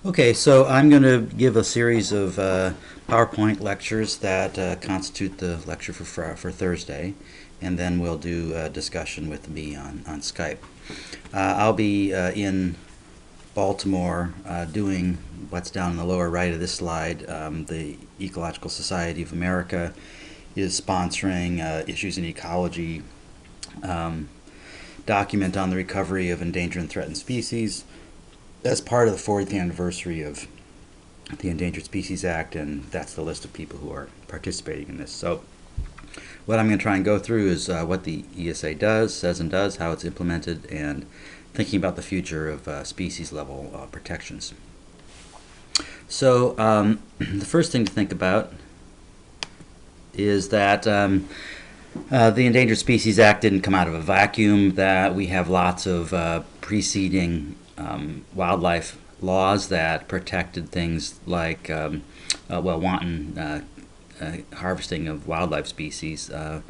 Okay, so I'm going to give a series of PowerPoint lectures that constitute the lecture for Thursday, and then we'll do a discussion with me on Skype. I'll be in Baltimore doing what's down in the lower right of this slide. The Ecological Society of America is sponsoring Issues in Ecology document on the recovery of endangered and threatened species as part of the 40th anniversary of the Endangered Species Act, and that's the list of people who are participating in this. So what I'm going to try and go through is what the ESA says and does, how it's implemented, and thinking about the future of species level protections. So the first thing to think about is that the Endangered Species Act didn't come out of a vacuum, that we have lots of preceding wildlife laws that protected things like wanton harvesting of wildlife species. The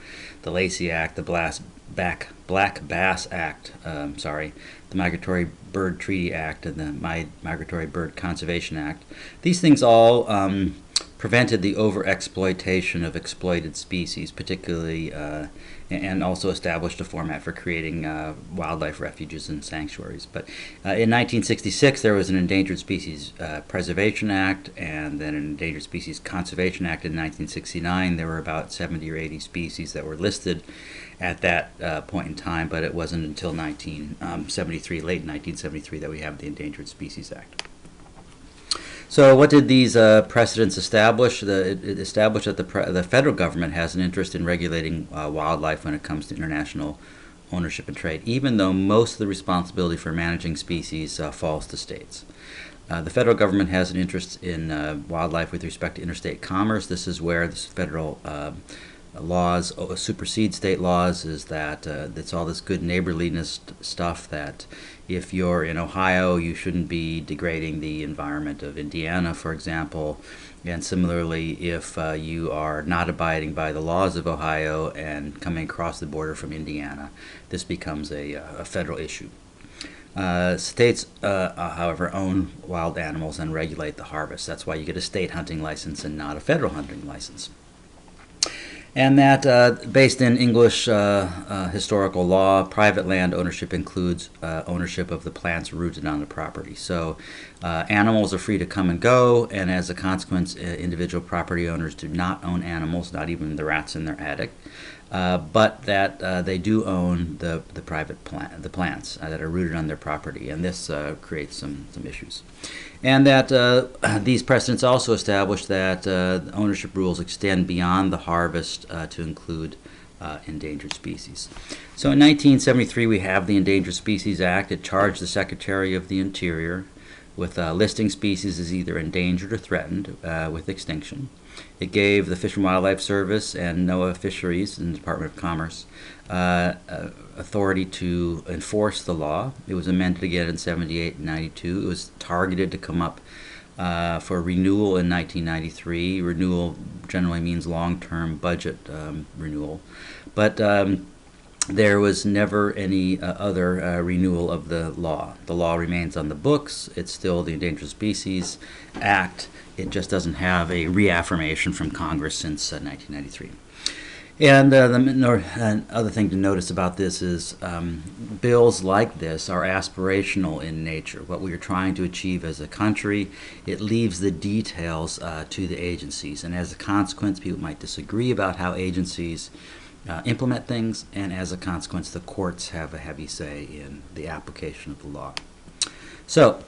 Lacey Act, the Black Bass Act, the Migratory Bird Treaty Act, and the Migratory Bird Conservation Act. These things all prevented the overexploitation of exploited species, particularly, and also established a format for creating wildlife refuges and sanctuaries. But in 1966, there was an Endangered Species Preservation Act, and then an Endangered Species Conservation Act in 1969. There were about 70 or 80 species that were listed at that point in time, but it wasn't until 1973, late 1973, that we have the Endangered Species Act. So what did these precedents establish? It established that the federal government has an interest in regulating wildlife when it comes to international ownership and trade, even though most of the responsibility for managing species falls to states. The federal government has an interest in wildlife with respect to interstate commerce. This is where this federal laws supersede state laws, is that it's all this good neighborliness stuff, that if you're in Ohio, you shouldn't be degrading the environment of Indiana, for example. And similarly, if you are not abiding by the laws of Ohio and coming across the border from Indiana, this becomes a federal issue. States, however, own wild animals and regulate the harvest. That's why you get a state hunting license and not a federal hunting license. And that, based in English historical law, private land ownership includes ownership of the plants rooted on the property. So animals are free to come and go, and as a consequence, individual property owners do not own animals, not even the rats in their attic, but that they do own the private plants that are rooted on their property, and this creates some issues. And that these precedents also establish that ownership rules extend beyond the harvest to include endangered species. So in 1973, we have the Endangered Species Act. It charged the Secretary of the Interior with listing species as either endangered or threatened with extinction. It gave the Fish and Wildlife Service and NOAA Fisheries and the Department of Commerce authority to enforce the law. It was amended again in 78 and 92. It was targeted to come up for renewal in 1993. Renewal generally means long-term budget renewal. But there was never any other renewal of the law. The law remains on the books. It's still the Endangered Species Act. It just doesn't have a reaffirmation from Congress since 1993. And the other thing to notice about this is bills like this are aspirational in nature. What we are trying to achieve as a country, it leaves the details to the agencies. And as a consequence, people might disagree about how agencies implement things, and as a consequence, the courts have a heavy say in the application of the law. So,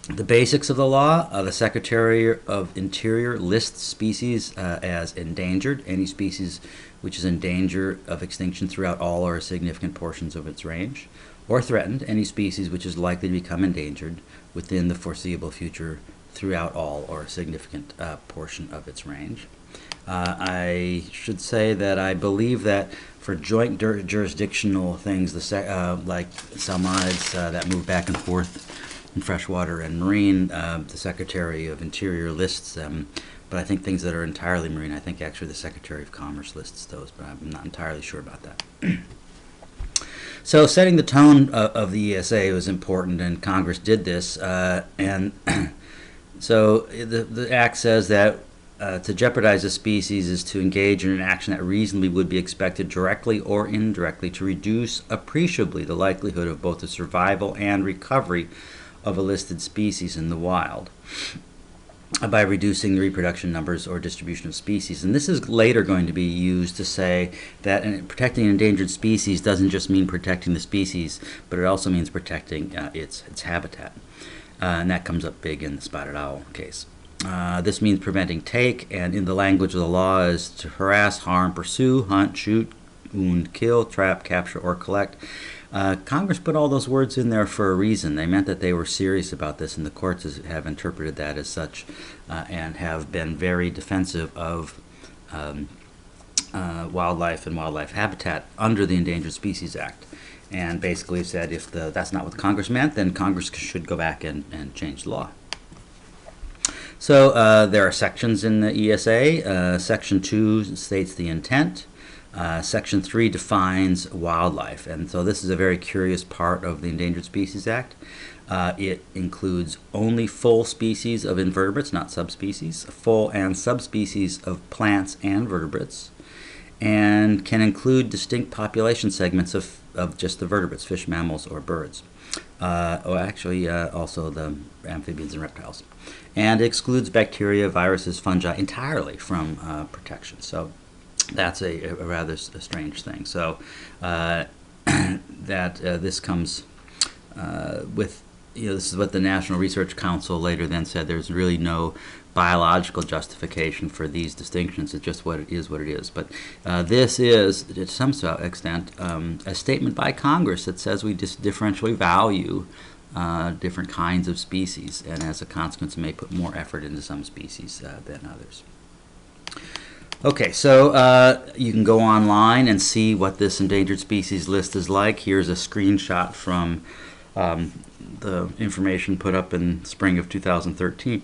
the basics of the law: the Secretary of Interior lists species as endangered, any species which is in danger of extinction throughout all or significant portions of its range, or threatened, any species which is likely to become endangered within the foreseeable future throughout all or a significant portion of its range. I should say that I believe that for joint jurisdictional things, like salmonids that move back and forth in freshwater and marine, the Secretary of Interior lists them. But I think things that are entirely marine, I think actually the Secretary of Commerce lists those, but I'm not entirely sure about that. So setting the tone of the ESA was important, and Congress did this. And so the Act says that to jeopardize a species is to engage in an action that reasonably would be expected directly or indirectly to reduce appreciably the likelihood of both the survival and recovery of a listed species in the wild by reducing the reproduction numbers or distribution of species. And this is later going to be used to say that protecting an endangered species doesn't just mean protecting the species, but it also means protecting its habitat. And that comes up big in the spotted owl case. This means preventing take, and in the language of the law is to harass, harm, pursue, hunt, shoot, wound, kill, trap, capture, or collect. Congress put all those words in there for a reason. They meant that they were serious about this, and the courts have interpreted that as such and have been very defensive of wildlife and wildlife habitat under the Endangered Species Act. And basically said if that's not what Congress meant, then Congress should go back and change the law. So there are sections in the ESA. Section 2 states the intent. Section 3 defines wildlife, and so this is a very curious part of the Endangered Species Act. It includes only full species of invertebrates, not subspecies, full and subspecies of plants and vertebrates, and can include distinct population segments of just the vertebrates, fish, mammals, or birds. Also the amphibians and reptiles. And excludes bacteria, viruses, fungi entirely from protection. So that's a rather strange thing. So this comes with, this is what the National Research Council later then said, there's really no biological justification for these distinctions. It's just what it is. But this is, to some extent, a statement by Congress that says we differentially value different kinds of species, and as a consequence may put more effort into some species than others. Okay, so you can go online and see what this endangered species list is like. Here's a screenshot from the information put up in spring of 2013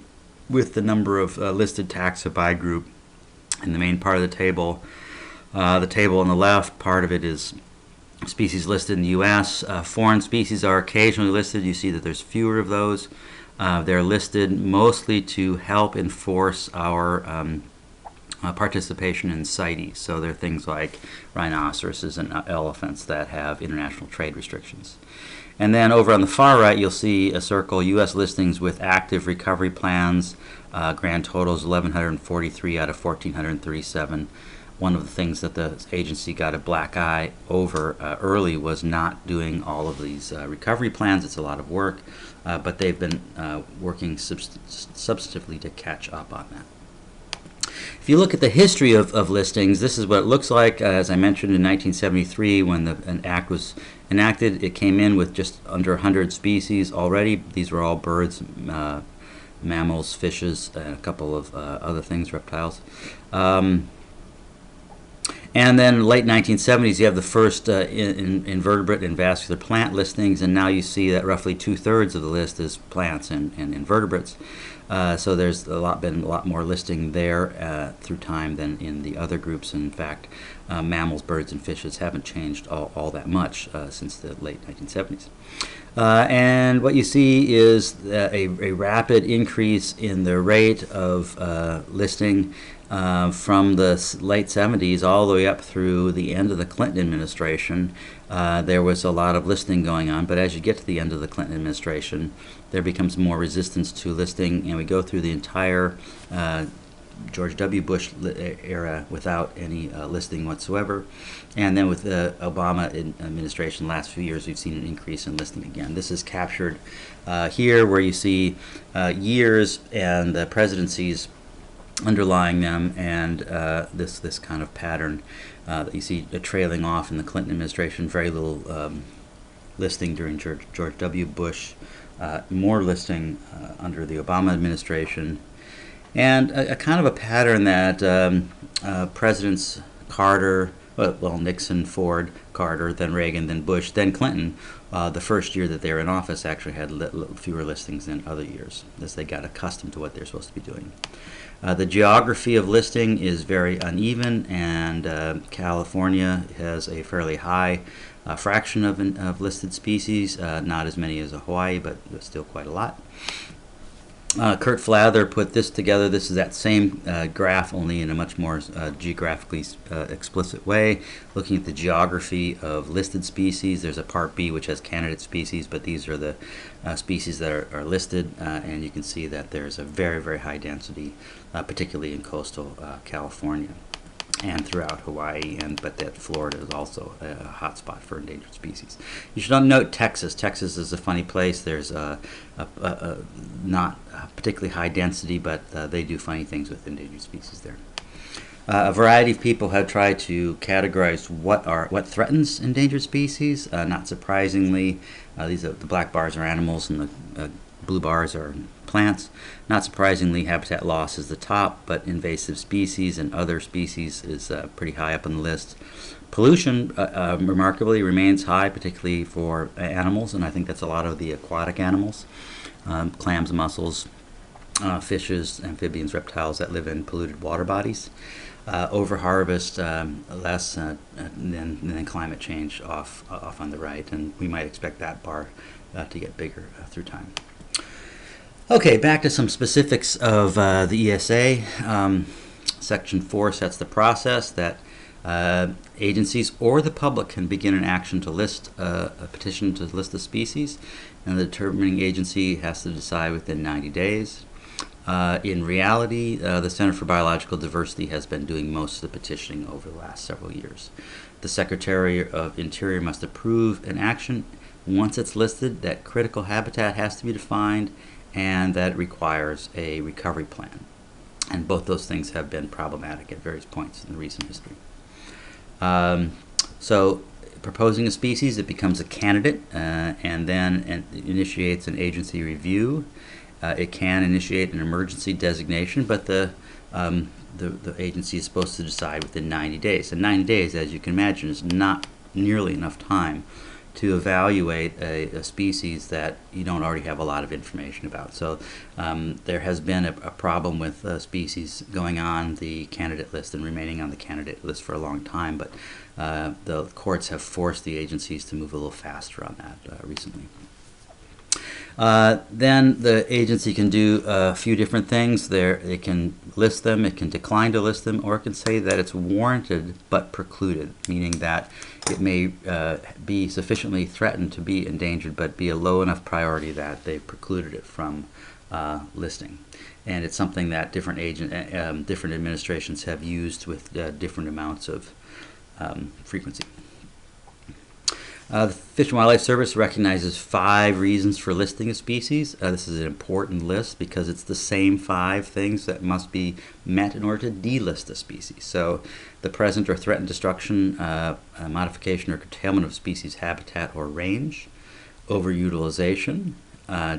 with the number of listed taxa by group in the main part of the table. The table on the left, part of it is species listed in the U.S. Foreign species are occasionally listed. You see that there's fewer of those. They're listed mostly to help enforce our participation in CITES. So they're things like rhinoceroses and elephants that have international trade restrictions. And then over on the far right, you'll see a circle, U.S. listings with active recovery plans. Grand totals 1,143 out of 1,437. One of the things that the agency got a black eye over early was not doing all of these recovery plans. It's a lot of work, but they've been working substantively to catch up on that. If you look at the history of listings, this is what it looks like. As I mentioned, in 1973, when an act was enacted, it came in with just under 100 species already. These were all birds, mammals, fishes, and a couple of other things, reptiles. And then late 1970s, you have the first invertebrate and vascular plant listings, and now you see that roughly 2/3 of the list is plants and invertebrates. So there's been a lot more listing there through time than in the other groups. In fact, mammals, birds, and fishes haven't changed all that much since the late 1970s. And what you see is a rapid increase in the rate of listing from the late 70s all the way up through the end of the Clinton administration. There was a lot of listing going on, but as you get to the end of the Clinton administration, there becomes more resistance to listing, and we go through the entire George W. Bush era without any listing whatsoever. And then with the Obama administration, the last few years, we've seen an increase in listing again. This is captured here, where you see years and the presidencies underlying them, and this kind of pattern that you see trailing off in the Clinton administration. Very little listing during George W. Bush, more listing under the Obama administration, and a kind of a pattern that Presidents Carter, Nixon, Ford, Carter, then Reagan, then Bush, then Clinton, the first year that they were in office actually had fewer listings than other years, as they got accustomed to what they're supposed to be doing. The geography of listing is very uneven, and California has a fairly high a fraction of listed species, not as many as Hawaii, but still quite a lot. Kurt Flather put this together. This is that same graph, only in a much more geographically explicit way, looking at the geography of listed species. There's a part B which has candidate species, but these are the species that are listed, and you can see that there's a very, very high density, particularly in coastal California and throughout Hawaii, but that Florida is also a hotspot for endangered species. You should note Texas. Texas is a funny place. There's not particularly high density, but they do funny things with endangered species there. A variety of people have tried to categorize what threatens endangered species. Not surprisingly, the black bars are animals and the blue bars are plants. Not surprisingly, habitat loss is the top, but invasive species and other species is pretty high up on the list. Pollution, remarkably, remains high, particularly for animals, and I think that's a lot of the aquatic animals, clams, mussels, fishes, amphibians, reptiles that live in polluted water bodies. Overharvest, less than climate change off on the right, and we might expect that bar to get bigger through time. Okay, back to some specifics of the ESA. Section 4 sets the process that agencies or the public can begin an action to list a petition to list the species, and the determining agency has to decide within 90 days. In reality, the Center for Biological Diversity has been doing most of the petitioning over the last several years. The Secretary of Interior must approve an action once it's listed that critical habitat has to be defined and that it requires a recovery plan. And both those things have been problematic at various points in the recent history. So proposing a species, it becomes a candidate and then initiates an agency review. It can initiate an emergency designation, but the agency is supposed to decide within 90 days. And 90 days, as you can imagine, is not nearly enough time to evaluate a species that you don't already have a lot of information about. So there has been a problem with species going on the candidate list and remaining on the candidate list for a long time, but the courts have forced the agencies to move a little faster on that recently. Then the agency can do a few different things. It can list them, it can decline to list them, or it can say that it's warranted but precluded, meaning that it may be sufficiently threatened to be endangered but be a low enough priority that they precluded it from listing. And it's something that different administrations have used with different amounts of frequency. The Fish and Wildlife Service recognizes 5 reasons for listing a species. This is an important list because it's the same 5 things that must be met in order to delist a species. So the present or threatened destruction, modification or curtailment of species habitat or range, overutilization,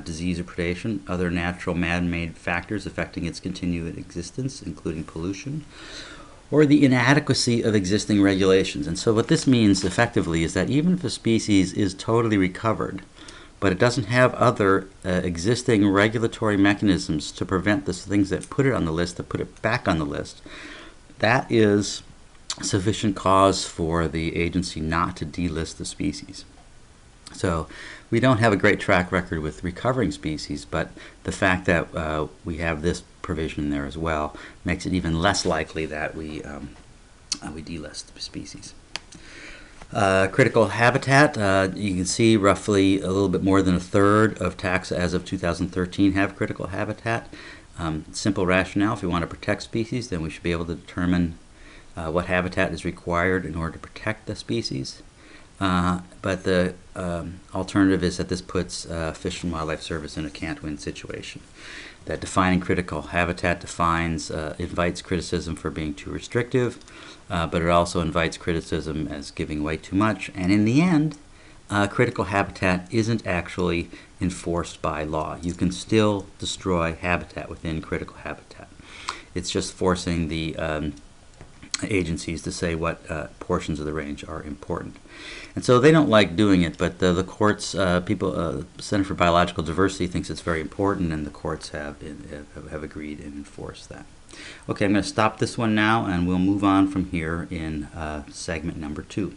disease or predation, other natural man-made factors affecting its continued existence, including pollution, or the inadequacy of existing regulations. And so what this means effectively is that even if a species is totally recovered, but it doesn't have other existing regulatory mechanisms to prevent the things that put it on the list, to put it back on the list, that is sufficient cause for the agency not to delist the species. So we don't have a great track record with recovering species, but the fact that we have this provision in there as well makes it even less likely that we delist species. Critical habitat, you can see roughly a little bit more than a third of taxa as of 2013 have critical habitat. Simple rationale: if we want to protect species, then we should be able to determine what habitat is required in order to protect the species. But the alternative is that this puts Fish and Wildlife Service in a can't-win situation. That defining critical habitat invites criticism for being too restrictive, but it also invites criticism as giving way too much. And in the end, critical habitat isn't actually enforced by law. You can still destroy habitat within critical habitat. It's just forcing the agencies to say what portions of the range are important. And so they don't like doing it, but the courts, Center for Biological Diversity thinks it's very important, and the courts have agreed and enforced that. Okay, I'm going to stop this one now, and we'll move on from here in segment number 2.